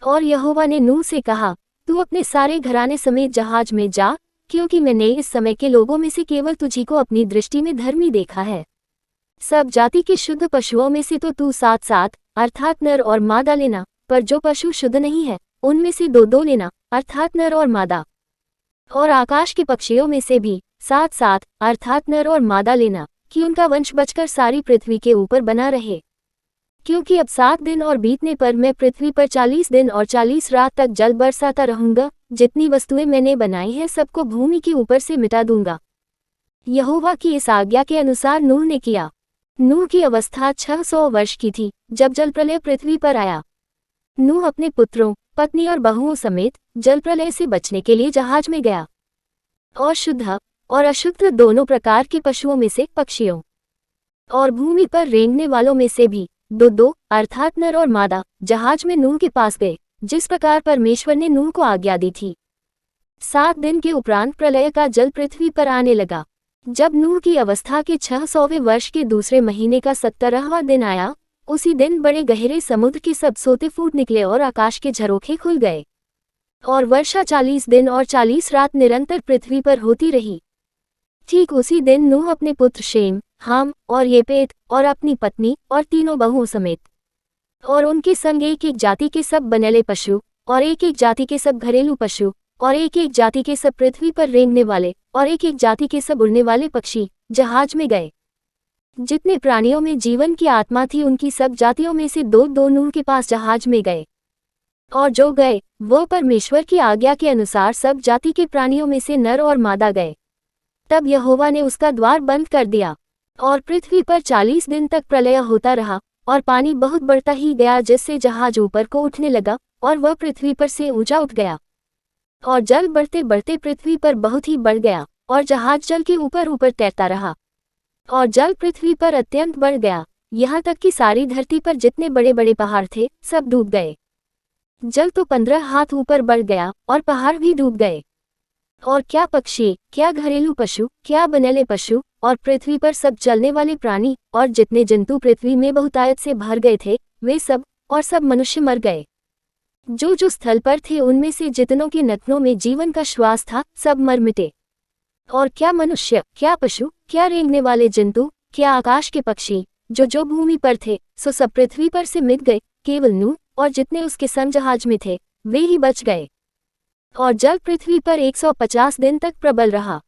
और यहोवा ने नूह से कहा, तू अपने सारे घराने समेत जहाज में जा, क्योंकि मैंने इस समय के लोगों में से केवल तुझी को अपनी दृष्टि में धर्मी देखा है। सब जाति के शुद्ध पशुओं में से तो तू 7-7 अर्थात नर और मादा लेना, पर जो पशु शुद्ध नहीं है उनमें से 2-2 लेना, अर्थात नर और मादा। और आकाश के पक्षियों में से भी 7-7 अर्थात नर और मादा लेना, कि उनका वंश बचकर सारी पृथ्वी के ऊपर बना रहे। क्योंकि अब 7 दिन और बीतने पर मैं पृथ्वी पर 40 दिन और 40 रात तक जल बरसाता रहूंगा, जितनी वस्तुएं मैंने बनाई हैं सबको भूमि के ऊपर से मिटा दूंगा। यहोवा की इस आज्ञा के अनुसार नूह ने किया। नूह की अवस्था 600 वर्ष की थी जब जल प्रलय पृथ्वी पर आया। नूह अपने पुत्रों, पत्नी और बहुओं समेत जल प्रलय से बचने के लिए जहाज में गया। और शुद्ध और अशुद्ध दोनों प्रकार के पशुओं में से, पक्षियों और भूमि पर रेंगने वालों में से भी 2-2 अर्थात नर और मादा जहाज में नूह के पास गए, जिस प्रकार परमेश्वर ने नूह को आज्ञा दी थी। 7 दिन के उपरांत प्रलय का जल पृथ्वी पर आने लगा। जब नूह की अवस्था के 600वें वर्ष के दूसरे महीने का 17वां दिन आया, उसी दिन बड़े गहरे समुद्र के सब सोते फूट निकले और आकाश के झरोखे खुल गए। और वर्षा 40 दिन और 40 रात निरंतर पृथ्वी पर होती रही। ठीक उसी दिन नूह अपने पुत्र शेम, हाम और येपेत और अपनी पत्नी और तीनों बहुओं समेत और उनके संग एक एक जाति के सब बनेले पशु और एक एक जाति के सब घरेलू पशु और एक एक जाति के सब पृथ्वी पर रेंगने वाले और एक एक जाति के सब उड़ने वाले पक्षी जहाज में गए। जितने प्राणियों में जीवन की आत्मा थी उनकी सब जातियों में से 2-2 नूह के पास जहाज में गए। और जो गए वो परमेश्वर की आज्ञा के अनुसार सब जाति के प्राणियों में से नर और मादा गए। तब यहोवा ने उसका द्वार बंद कर दिया और पृथ्वी पर 40 दिन तक प्रलय होता रहा और पानी बहुत बढ़ता ही गया, जिससे जहाज ऊपर को उठने लगा और वह पृथ्वी पर से ऊंचा उठ गया। और जल बढ़ते बढ़ते पृथ्वी पर बहुत ही बढ़ गया और जहाज जल के ऊपर ऊपर तैरता रहा। और जल पृथ्वी पर अत्यंत बढ़ गया, यहाँ तक कि सारी धरती पर जितने बड़े बड़े पहाड़ थे सब डूब गए। जल तो 15 हाथ ऊपर बढ़ गया और पहाड़ भी डूब गए। और क्या पक्षी, क्या घरेलू पशु, क्या बनेले पशु और पृथ्वी पर सब चलने वाले प्राणी और जितने जंतु पृथ्वी में बहुतायत से भर गए थे वे सब और सब मनुष्य मर गए। जो जो स्थल पर थे उनमें से जितनों के नथनों में जीवन का श्वास था सब मर मिटे। और क्या मनुष्य, क्या पशु, क्या रेंगने वाले जंतु, क्या आकाश के पक्षी जो जो भूमि पर थे सो सब पृथ्वी पर से मिट गए, केवल नूह और जितने उसके संग जहाज में थे वे ही बच गए। और जल पृथ्वी पर 150 दिन तक प्रबल रहा।